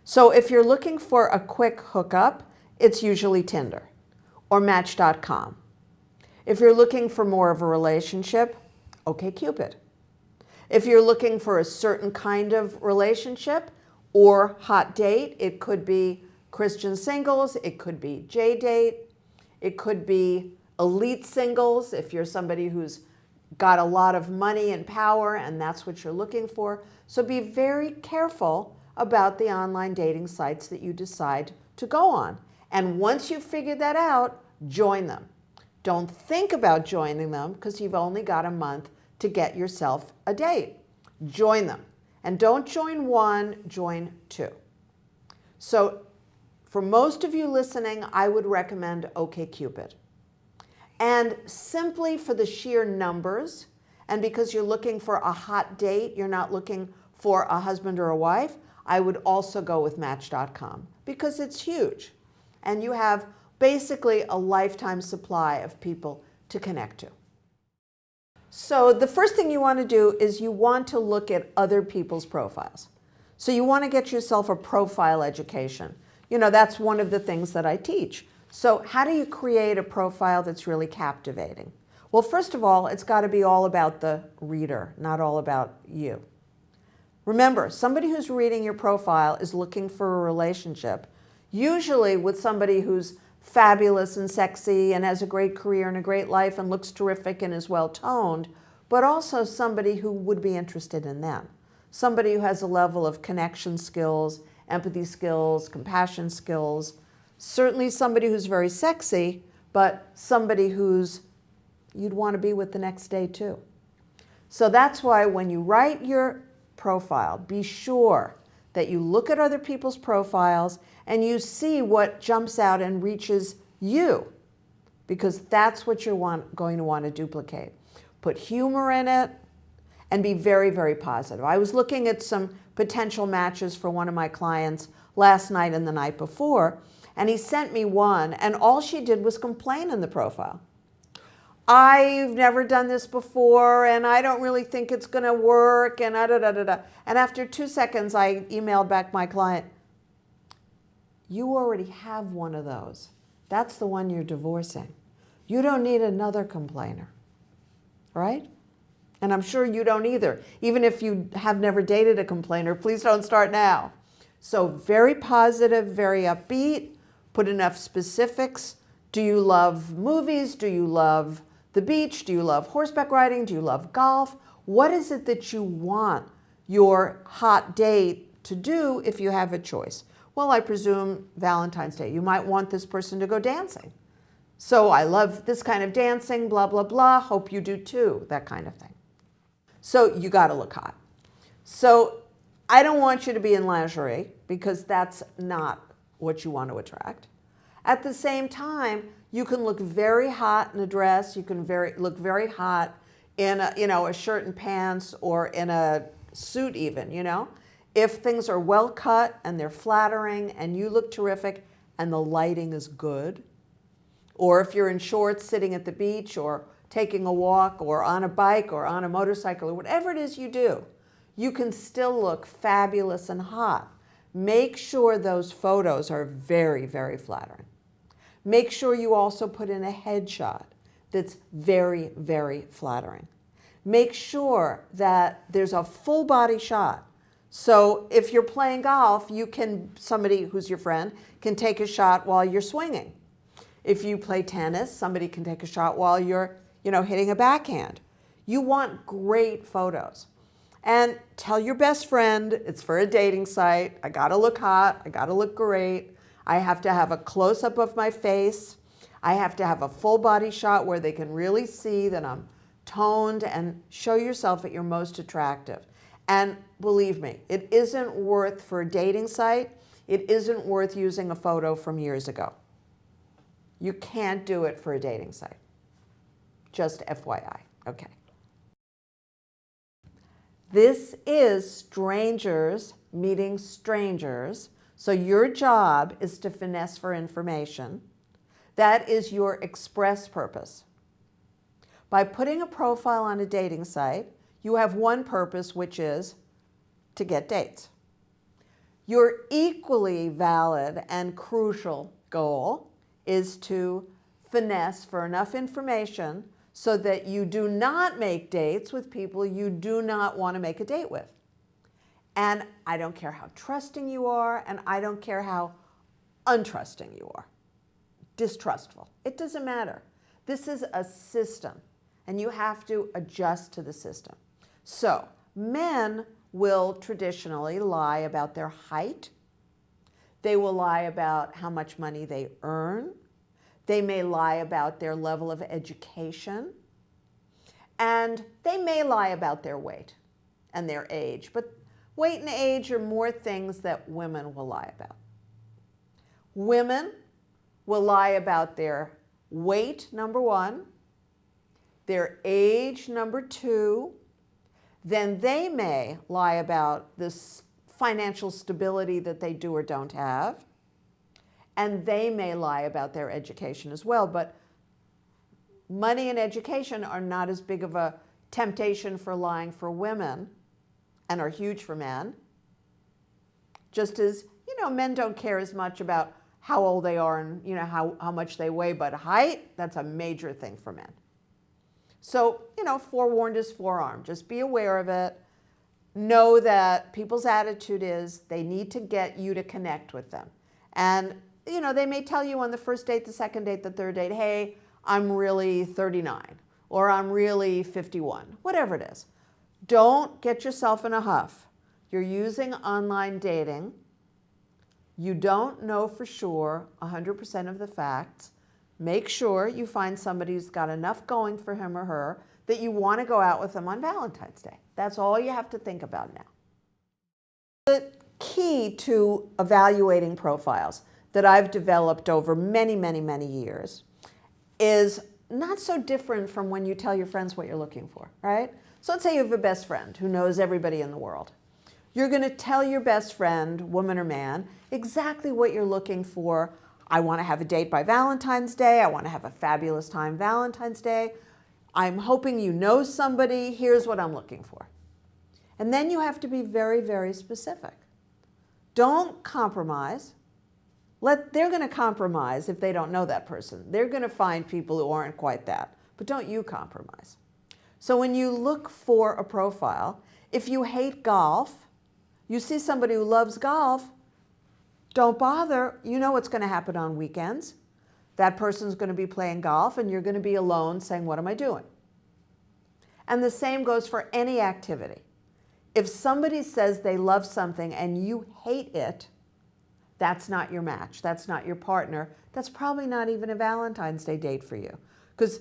So if you're looking for a quick hookup, it's usually Tinder or Match.com. If you're looking for more of a relationship, OkCupid. If you're looking for a certain kind of relationship or hot date, it could be Christian singles, it could be J-date, it could be elite singles if you're somebody who's got a lot of money and power and that's what you're looking for. So be very careful about the online dating sites that you decide to go on. And once you've figured that out, join them. Don't think about joining them because you've only got a month to get yourself a date. Join them. And don't join one, join two. So for most of you listening, I would recommend OkCupid. And simply for the sheer numbers, and because you're looking for a hot date, you're not looking for a husband or a wife, I would also go with Match.com because it's huge. And you have basically a lifetime supply of people to connect to. So the first thing you want to do is you want to look at other people's profiles. So you want to get yourself a profile education. You know, that's one of the things that I teach. So how do you create a profile that's really captivating? Well, first of all, it's got to be all about the reader, not all about you. Remember, somebody who's reading your profile is looking for a relationship, usually with somebody who's fabulous and sexy and has a great career and a great life and looks terrific and is well-toned, but also somebody who would be interested in them. Somebody who has a level of connection skills, empathy skills, compassion skills, certainly somebody who's very sexy, but somebody who's you'd want to be with the next day too. So that's why when you write your profile, be sure that you look at other people's profiles and you see what jumps out and reaches you, because that's what you're going to want to duplicate. Put humor in it and be very, very positive. I was looking at some potential matches for one of my clients last night and the night before, and he sent me one, and all she did was complain in the profile. I've never done this before, and I don't really think it's going to work, and da-da-da-da-da. And after 2 seconds, I emailed back my client, you already have one of those. That's the one you're divorcing. You don't need another complainer, right? And I'm sure you don't either. Even if you have never dated a complainer, please don't start now. So very positive, very upbeat, put enough specifics. Do you love movies? Do you love the beach? Do you love horseback riding? Do you love golf? What is it that you want your hot date to do if you have a choice? Well, I presume Valentine's Day. You might want this person to go dancing. So I love this kind of dancing, blah, blah, blah. Hope you do too, that kind of thing. So you got to look hot. So I don't want you to be in lingerie because that's not what you want to attract. At the same time, you can look very hot in a dress. You can look very hot in a shirt and pants or in a suit even, If things are well cut and they're flattering and you look terrific and the lighting is good, or if you're in shorts sitting at the beach or taking a walk or on a bike or on a motorcycle or whatever it is you do, you can still look fabulous and hot. Make sure those photos are very, very flattering. Make sure you also put in a headshot that's very, very flattering. Make sure that there's a full body shot. So if you're playing golf, somebody who's your friend can take a shot while you're swinging. If you play tennis, somebody can take a shot while you're, hitting a backhand. You want great photos. And tell your best friend, it's for a dating site, I gotta look hot, I gotta look great, I have to have a close-up of my face, I have to have a full body shot where they can really see that I'm toned, and show yourself at your most attractive. And believe me, it isn't worth, for a dating site, it isn't worth using a photo from years ago. You can't do it for a dating site. Just FYI, okay. This is strangers meeting strangers. So your job is to finesse for information. That is your express purpose. By putting a profile on a dating site, you have one purpose, which is to get dates. Your equally valid and crucial goal is to finesse for enough information so that you do not make dates with people you do not want to make a date with. And I don't care how trusting you are, and I don't care how untrusting you are, distrustful. It doesn't matter. This is a system, and you have to adjust to the system. So men will traditionally lie about their height. They will lie about how much money they earn. They may lie about their level of education. And they may lie about their weight and their age. But weight and age are more things that women will lie about. Women will lie about their weight, number one, their age, number two. Then they may lie about this financial stability that they do or don't have. And they may lie about their education as well. But money and education are not as big of a temptation for lying for women and are huge for men. Just as, men don't care as much about how old they are and, how much they weigh, but height, that's a major thing for men. So, forewarned is forearmed. Just be aware of it. Know that people's attitude is they need to get you to connect with them. And, they may tell you on the first date, the second date, the third date, hey, I'm really 39 or I'm really 51, whatever it is. Don't get yourself in a huff. You're using online dating. You don't know for sure 100% of the facts. Make sure you find somebody who's got enough going for him or her that you want to go out with them on Valentine's Day. That's all you have to think about now. The key to evaluating profiles that I've developed over many, many, many years is not so different from when you tell your friends what you're looking for, right? So let's say you have a best friend who knows everybody in the world. You're going to tell your best friend, woman or man, exactly what you're looking for. I want to have a date by Valentine's Day. I want to have a fabulous time Valentine's Day. I'm hoping you know somebody. Here's what I'm looking for. And then you have to be very, very specific. Don't compromise. They're going to compromise if they don't know that person. They're going to find people who aren't quite that. But don't you compromise. So when you look for a profile, if you hate golf, you see somebody who loves golf, don't bother. You know what's going to happen on weekends. That person's going to be playing golf and you're going to be alone saying, what am I doing? And the same goes for any activity. If somebody says they love something and you hate it, that's not your match. That's not your partner. That's probably not even a Valentine's Day date for you. Because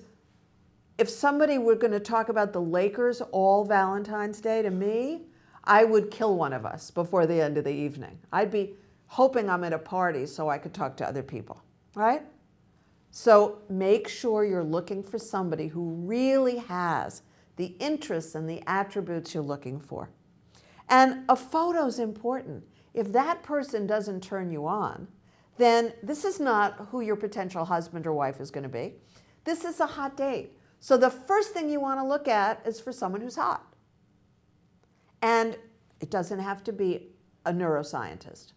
if somebody were going to talk about the Lakers all Valentine's Day to me, I would kill one of us before the end of the evening. I'd be hoping I'm at a party so I could talk to other people, right? So make sure you're looking for somebody who really has the interests and the attributes you're looking for. And a photo's important. If that person doesn't turn you on, then this is not who your potential husband or wife is going to be. This is a hot date. So the first thing you want to look at is for someone who's hot. And it doesn't have to be a neuroscientist.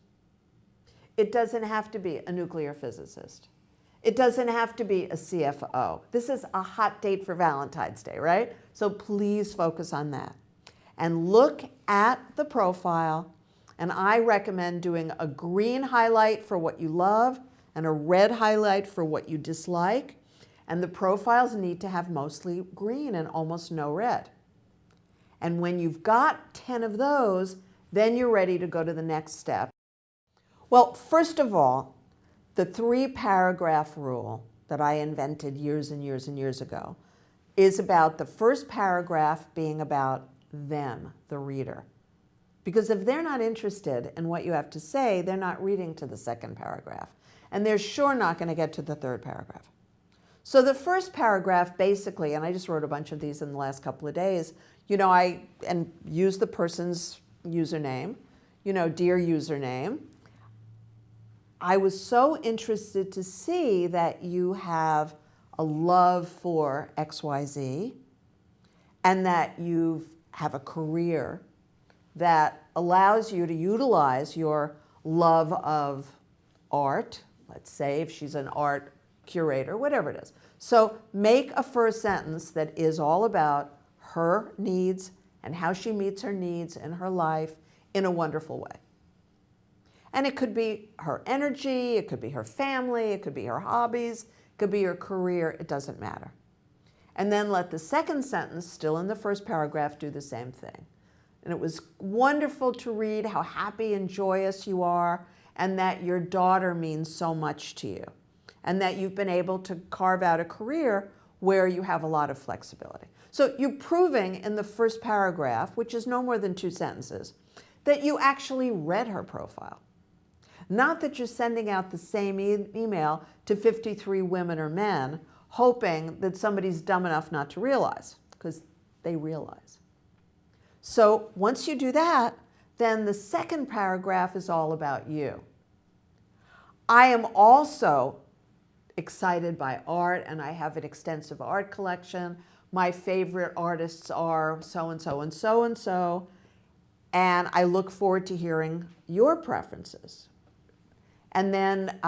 It doesn't have to be a nuclear physicist. It doesn't have to be a CFO. This is a hot date for Valentine's Day, right? So please focus on that. And look at the profile. And I recommend doing a green highlight for what you love and a red highlight for what you dislike. And the profiles need to have mostly green and almost no red. And when you've got 10 of those, then you're ready to go to the next step. Well, first of all, the 3-paragraph rule that I invented years and years and years ago is about the first paragraph being about them, the reader. Because if they're not interested in what you have to say, they're not reading to the second paragraph. And they're sure not going to get to the third paragraph. So the first paragraph basically, and I just wrote a bunch of these in the last couple of days, I use the person's username, dear username. I was so interested to see that you have a love for XYZ and that you have a career that allows you to utilize your love of art, let's say if she's an art curator, whatever it is. So make a first sentence that is all about her needs and how she meets her needs in her life in a wonderful way. And it could be her energy, it could be her family, it could be her hobbies, it could be her career, it doesn't matter. And then let the second sentence, still in the first paragraph, do the same thing. And it was wonderful to read how happy and joyous you are, and that your daughter means so much to you, and that you've been able to carve out a career where you have a lot of flexibility. So you're proving in the first paragraph, which is no more than 2 sentences, that you actually read her profile. Not that you're sending out the same email to 53 women or men, hoping that somebody's dumb enough not to realize, because they realize. So once you do that, then the second paragraph is all about you. I am also excited by art, and I have an extensive art collection. My favorite artists are so-and-so and so-and-so, and I look forward to hearing your preferences. And then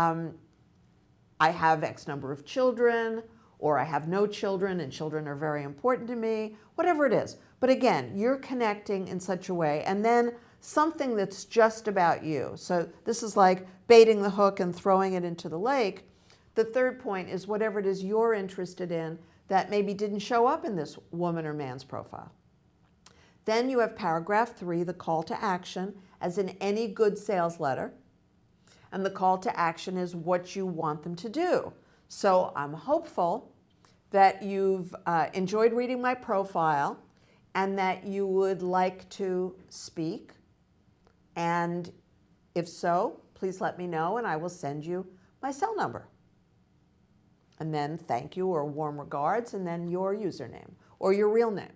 I have X number of children, or I have no children and children are very important to me, whatever it is. But again, you're connecting in such a way, and then something that's just about you. So this is like baiting the hook and throwing it into the lake. The third point is whatever it is you're interested in that maybe didn't show up in this woman or man's profile. Then you have paragraph 3, the call to action, as in any good sales letter. And the call to action is what you want them to do. So I'm hopeful that you've enjoyed reading my profile and that you would like to speak. And if so, please let me know and I will send you my cell number. And then thank you or warm regards, and then your username or your real name.